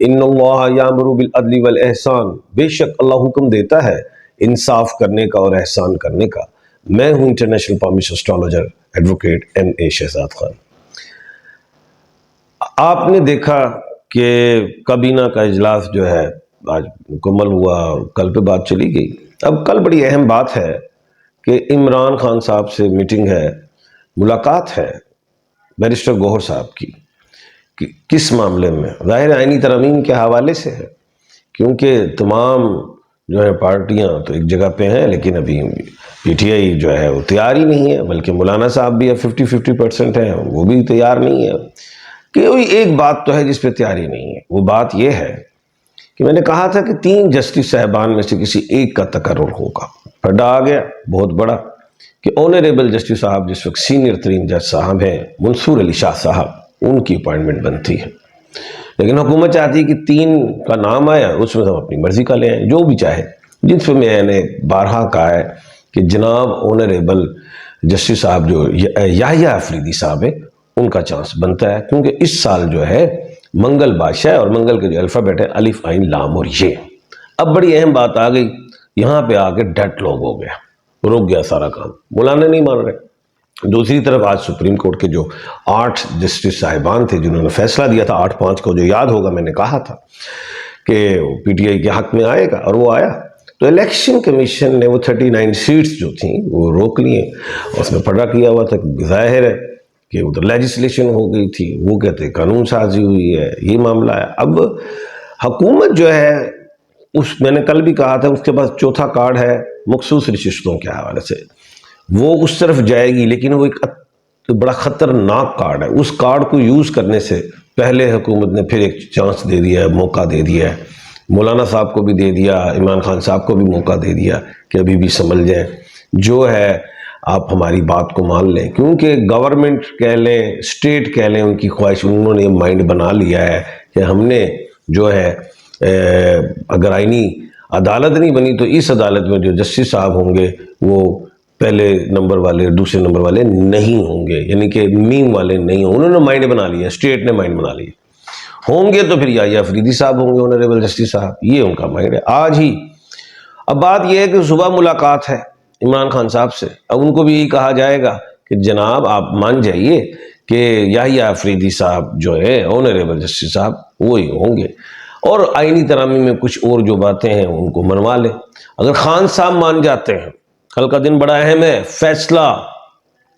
ان اللہ یامر بالعدل والاحسان، بے شک اللہ حکم دیتا ہے انصاف کرنے کا اور احسان کرنے کا۔ میں ہوں انٹرنیشنل پامس اسٹرالوجر ایڈوکیٹ ایم اے شہزاد خان۔ آپ نے دیکھا کہ کابینہ کا اجلاس جو ہے آج مکمل ہوا، کل پہ بات چلی گئی۔ اب کل بڑی اہم بات ہے کہ عمران خان صاحب سے میٹنگ ہے، ملاقات ہے بیرسٹر گوہر صاحب کی۔ کس معاملے میں؟ ظاہر آئینی ترامیم کے حوالے سے ہے، کیونکہ تمام جو ہے پارٹیاں تو ایک جگہ پہ ہیں، لیکن ابھی پی ٹی آئی جو ہے وہ تیار ہی نہیں ہے، بلکہ مولانا صاحب بھی 50% ہیں، وہ بھی تیار نہیں ہے۔ کہ ایک بات تو ہے جس پہ تیاری نہیں ہے، وہ بات یہ ہے کہ میں نے کہا تھا کہ 3 جسٹس صاحبان میں سے کسی ایک کا تقرر ہوگا۔ پھڈا آ گیا بہت بڑا کہ آنریبل جسٹس صاحب جس وقت سینئر ترین جج صاحب ہیں منصور علی شاہ صاحب، ان کی اپائنٹمنٹ بنتی ہے، لیکن حکومت چاہتی ہے کہ 3 کا نام آیا، اس میں ہم اپنی مرضی کا لے آئیں جو بھی چاہے، جس پہ میں نے بارہا کہا ہے کہ جناب آنریبل جسٹس صاحب جو یحییٰ افریدی صاحب ہیں ان کا چانس بنتا ہے، کیونکہ اس سال جو ہے منگل بادشاہ ہے، اور منگل کے جو الفابیٹ ہے الف عین لام اور یہ۔ اب بڑی اہم بات آ گئی، یہاں پہ آ کے ڈیڈ لاک ہو گیا، رک گیا سارا کام، مولانا نہیں مان رہے۔ دوسری طرف آج سپریم کورٹ کے جو 8 جسٹس صاحبان تھے جنہوں نے فیصلہ دیا تھا 8-5 کو، جو یاد ہوگا میں نے کہا تھا کہ پی ٹی آئی کے حق میں آئے گا، اور وہ آیا، تو الیکشن کمیشن نے وہ 39 سیٹس جو تھیں وہ روک لیے۔ اس میں پڑھا کیا ہوا تھا، ظاہر ہے کہ ادھر لیجسلیشن ہو گئی تھی، وہ کہتے قانون سازی ہوئی ہے، یہ معاملہ ہے۔ اب حکومت جو ہے میں نے کل بھی کہا تھا، اس کے پاس چوتھا کارڈ ہے مخصوص رشستوں کے حوالے سے، وہ اس طرف جائے گی، لیکن وہ ایک بڑا خطرناک کارڈ ہے۔ اس کارڈ کو یوز کرنے سے پہلے حکومت نے پھر ایک چانس دے دیا ہے، موقع دے دیا ہے، مولانا صاحب کو بھی دے دیا، عمران خان صاحب کو بھی موقع دے دیا کہ ابھی بھی سنبھل جائیں، جو ہے آپ ہماری بات کو مان لیں، کیونکہ گورنمنٹ کہہ لیں، اسٹیٹ کہہ لیں، ان کی خواہش، انہوں نے مائنڈ بنا لیا ہے کہ ہم نے جو ہے اگر آئینی عدالت نہیں بنی تو اس عدالت میں جو جسٹس صاحب ہوں گے وہ پہلے نمبر والے دوسرے نمبر والے نہیں ہوں گے، یعنی کہ میم والے نہیں ہوں۔ انہوں نے مائنڈ بنا لیا، اسٹیٹ نے مائنڈ بنا لیا، ہوں گے تو پھر یحییٰ افریدی صاحب ہوں گے آنریبل جسٹس صاحب، یہ ان کا مائنڈ ہے آج ہی۔ اب بات یہ ہے کہ صبح ملاقات ہے عمران خان صاحب سے، اب ان کو بھی یہی کہا جائے گا کہ جناب آپ مان جائیے کہ یحییٰ افریدی صاحب جو ہے آنریبل جسٹس صاحب وہی ہوں گے، اور آئینی ترامیم میں کچھ اور جو باتیں ہیں ان کو منوا لیں۔ اگر خان صاحب مان جاتے ہیں، کل کا دن بڑا اہم ہے،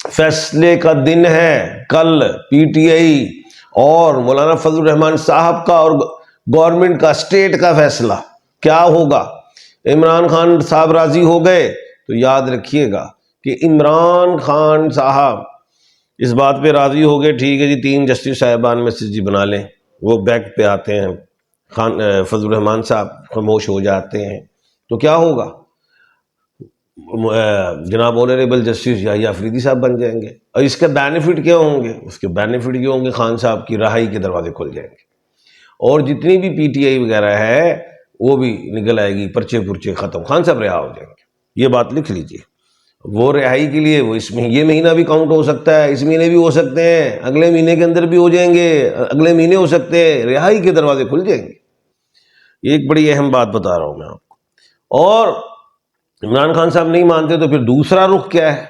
فیصلے کا دن ہے کل، پی ٹی آئی اور مولانا فضل الرحمان صاحب کا اور گورنمنٹ کا، اسٹیٹ کا فیصلہ کیا ہوگا۔ عمران خان صاحب راضی ہو گئے تو یاد رکھیے گا کہ عمران خان صاحب اس بات پہ راضی ہو گئے، ٹھیک ہے جی 3 جسٹس صاحبان میں سے جی بنا لیں، وہ بیک پہ آتے ہیں، فضل الرحمان صاحب خاموش ہو جاتے ہیں، تو کیا ہوگا؟ جناب آنریبل جسٹس یحییٰ افریدی صاحب بن جائیں گے، اور اس کے بینیفٹ کیا ہوں گے؟ اس کے بینیفٹ یہ ہوں گے خان صاحب کی رہائی کے دروازے کھل جائیں گے، اور جتنی بھی پی ٹی آئی وغیرہ ہے وہ بھی نکل آئے گی، پرچے پرچے ختم، خان صاحب رہا ہو جائیں گے۔ یہ بات لکھ لیجئے، وہ رہائی کے لیے وہ یہ مہینہ بھی کاؤنٹ ہو سکتا ہے، اس مہینے بھی ہو سکتے ہیں، اگلے مہینے کے اندر بھی ہو جائیں گے، اگلے مہینے ہو سکتے ہیں، رہائی کے دروازے کھل جائیں گے۔ یہ ایک بڑی اہم بات بتا رہا ہوں میں آپ کو۔ اور عمران خان صاحب نہیں مانتے تو پھر دوسرا رخ کیا ہے؟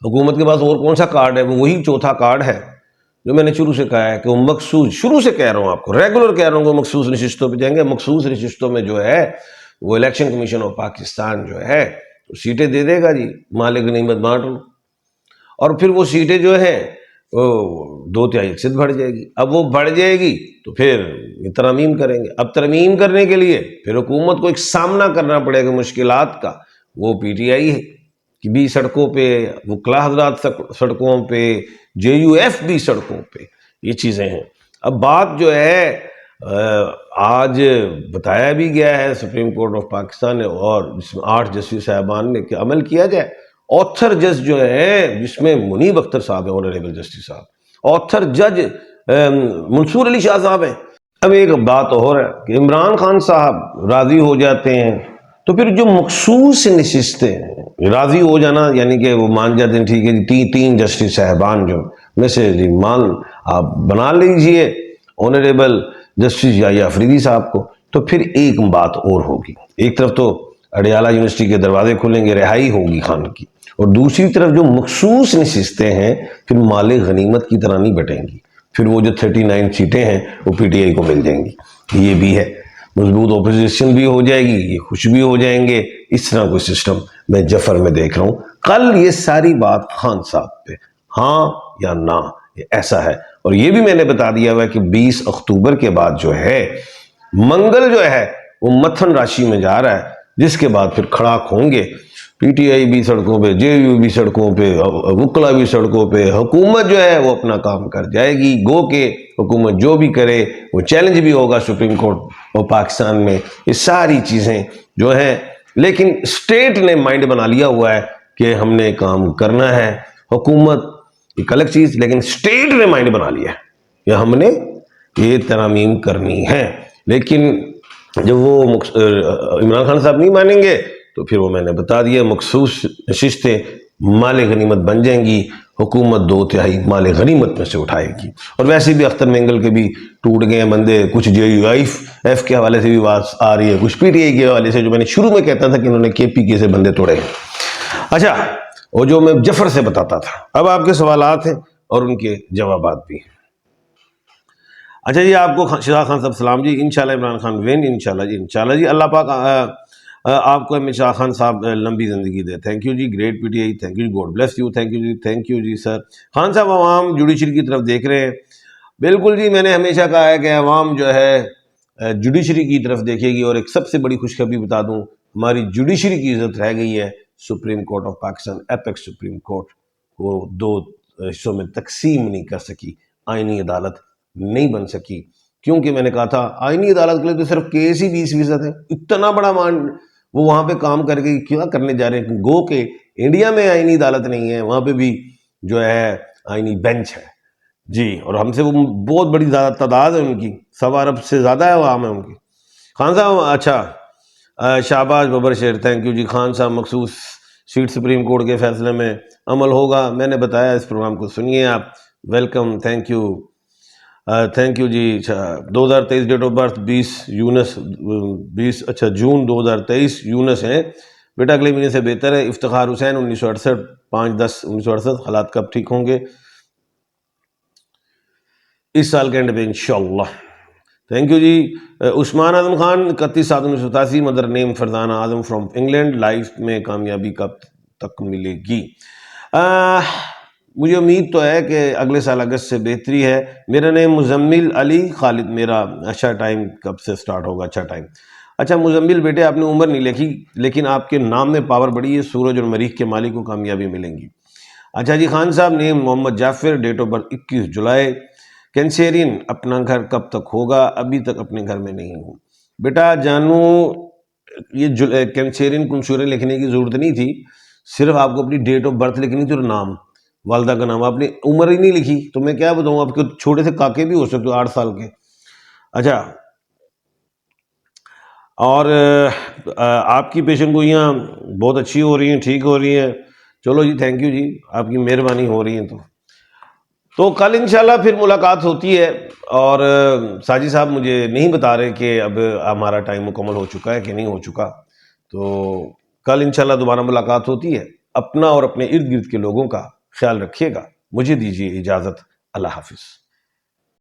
حکومت کے پاس اور کون سا کارڈ ہے؟ وہ وہی چوتھا کارڈ ہے جو میں نے شروع سے کہا ہے کہ وہ مخصوص، شروع سے کہہ رہا ہوں آپ کو، ریگولر کہہ رہا ہوں کہ مخصوص نشستوں پہ جائیں گے۔ مخصوص نشستوں میں جو ہے وہ الیکشن کمیشن آف پاکستان جو ہے سیٹیں دے دے گا جی، مالک غنیمت بانٹ لو، اور پھر وہ سیٹیں جو ہیں وہ 2/3 اکثر بڑھ جائے گی۔ اب وہ بڑھ جائے گی تو پھر ترمیم کریں گے۔ اب ترمیم کرنے کے لیے پھر حکومت کو ایک سامنا کرنا پڑے گا مشکلات کا، وہ پی ٹی آئی ہے کہ بھی سڑکوں پہ، وکلا حضرات سڑکوں پہ، جے یو ایف بھی سڑکوں پہ، یہ چیزیں ہیں۔ اب بات جو ہے آج بتایا بھی گیا ہے سپریم کورٹ آف پاکستان نے، اور جس میں 8 جسٹس صاحبان نے کہ عمل کیا جائے۔ آتھر جج جو ہے جس میں منیب اختر صاحب ہیں آنریبل جسٹس صاحب، آتھر جج منصور علی شاہ صاحب ہیں۔ اب ایک بات اور ہے کہ عمران خان صاحب راضی ہو جاتے ہیں تو پھر جو مخصوص نشستیں ہیں، راضی ہو جانا یعنی کہ وہ مان جاتے ہیں ٹھیک ہے جی 3 جسٹس صاحبان جو میں سے مان آپ بنا لیجئے آنریبل جسٹس یحییٰ افریدی صاحب کو، تو پھر ایک بات اور ہوگی، ایک طرف تو اڈیالہ یونیورسٹی کے دروازے کھلیں گے، رہائی ہوگی خان کی، اور دوسری طرف جو مخصوص نشستیں ہیں پھر مال غنیمت کی طرح نہیں بٹیں گی، پھر وہ جو 39 سیٹیں ہیں وہ پی ٹی آئی کو مل جائیں گی، یہ بھی ہے، مضبوط اپوزیشن بھی ہو جائے گی، یہ خوش بھی ہو جائیں گے، اس طرح کوئی سسٹم میں جفر میں دیکھ رہا ہوں۔ کل یہ ساری بات خان صاحب پہ ہاں یا نہ، یہ ایسا ہے، اور یہ بھی میں نے بتا دیا ہوا ہے کہ 20 اکتوبر کے بعد جو ہے منگل جو ہے وہ متھن راشی میں جا رہا ہے، جس کے بعد پھر کھڑاک ہوں گے، پی ٹی آئی بھی سڑکوں پہ، جے یو بھی سڑکوں پہ، وکلا بھی سڑکوں پہ، حکومت جو ہے وہ اپنا کام کر جائے گی، گو کہ حکومت جو بھی کرے وہ چیلنج بھی ہوگا سپریم کورٹ اور پاکستان میں، یہ ساری چیزیں جو ہیں، لیکن اسٹیٹ نے مائنڈ بنا لیا ہوا ہے کہ ہم نے کام کرنا ہے، حکومت ایک الگ چیز، لیکن اسٹیٹ نے مائنڈ بنا لیا ہے کہ ہم نے یہ ترامیم کرنی ہے، لیکن جب وہ عمران خان صاحب نہیں مانیں گے تو پھر وہ میں نے بتا دیا مخصوص نشستیں مال غنیمت بن جائیں گی، حکومت 2/3 مال غنیمت میں سے اٹھائے گی، اور ویسے بھی اختر مینگل کے بھی ٹوٹ گئے ہیں بندے، کچھ جے یو ایف کے حوالے سے بھی بات آ رہی ہے، کچھ پی ٹی آئی کے حوالے سے، جو میں نے شروع میں کہتا تھا کہ انہوں نے کے پی کے سے بندے توڑے ہیں۔ اچھا، وہ جو میں جفر سے بتاتا تھا، اب آپ کے سوالات ہیں اور ان کے جوابات بھی ہیں۔ اچھا جی، آپ کو شہزاد خان صاحب سلام جی، انشاءاللہ عمران خان وین، انشاءاللہ جی، اللہ پاک آپ کو امیر شاہ خان صاحب لمبی زندگی دے، thank you ji, great PTI, thank you ji, god bless you, thank you ji sir. Khan صاحب عوام جوڈیشری کی طرف دیکھ رہے ہیں، بالکل جی، میں نے ہمیشہ کہا ہے کہ عوام جو ہے جوڈیشری کی طرف دیکھے گی، اور ایک سب سے بڑی خوشخبری بتا دوں، ہماری جوڈیشری کی عزت رہ گئی ہے supreme court of Pakistan, apex supreme court, وہ 2 حصوں میں تقسیم نہیں کر سکی، آئینی عدالت نہیں بن سکی، کیونکہ میں نے کہا تھا آئینی عدالت کے لیے تو صرف کیس ہی 20% ہے، اتنا بڑا وہ وہاں پہ کام کر کے کیا کرنے جا رہے ہیں، گو کہ انڈیا میں آئینی عدالت نہیں ہے، وہاں پہ بھی جو ہے آئینی بینچ ہے جی، اور ہم سے وہ بہت بڑی تعداد ہے ان کی، 1.25 ارب سے زیادہ ہے عوام ہے ان کی۔ خان صاحب اچھا، شہباز ببر شیر، تھینک یو جی، خان صاحب مخصوص سیٹ سپریم کورٹ کے فیصلے میں عمل ہوگا، میں نے بتایا، اس پروگرام کو سنیے آپ، welcome, thank you ji. 2023 date of birth 20 June 2023 Younis ہیں، بیٹا اگلے مہینے سے بہتر ہے، افتخار حسین 1968 5/10/1968، حالات کب ٹھیک ہوں گے؟ اس سال کے اینڈ پہ انشاءاللہ، thank you ji. Usman Azam Khan 31/7/1987، mother name Farzana Azam from England, life میں کامیابی کب تک ملے گی؟ مجھے امید تو ہے کہ اگلے سال اگست سے بہتری ہے۔ میرا نیم مزمل علی خالد، میرا اچھا ٹائم کب سے سٹارٹ ہوگا؟ اچھا ٹائم، اچھا مزمل بیٹے، آپ نے عمر نہیں لکھی لیکن آپ کے نام میں پاور بڑی ہے، سورج اور مریخ کے مالک کو کامیابی ملیں گی۔ اچھا جی، خان صاحب نیم محمد جعفر، ڈیٹ آف برتھ 21 جولائی، کینسیرین، اپنا گھر کب تک ہوگا؟ ابھی تک اپنے گھر میں نہیں ہوں بیٹا جانو، یہ کینسیرین کنسورین لکھنے کی ضرورت نہیں تھی، صرف آپ کو اپنی ڈیٹ آف برتھ لکھنی تھی اور نام، والدہ کا نام، آپ نے عمر ہی نہیں لکھی، تو میں کیا بتاؤں، آپ کے چھوٹے سے کاکے بھی ہو سکتے 8 سال کے۔ اچھا، اور آپ کی پیشن گوئیاں بہت اچھی ہو رہی ہیں، ٹھیک ہو رہی ہیں، چلو جی، تھینک یو جی، آپ کی مہربانی ہو رہی ہیں، تو کل انشاءاللہ پھر ملاقات ہوتی ہے، اور ساجد صاحب مجھے نہیں بتا رہے کہ اب ہمارا ٹائم مکمل ہو چکا ہے کہ نہیں ہو چکا، تو کل انشاءاللہ دوبارہ ملاقات ہوتی ہے، اپنا اور اپنے ارد گرد کے لوگوں کا خیال رکھیے گا، مجھے دیجیے اجازت، اللہ حافظ۔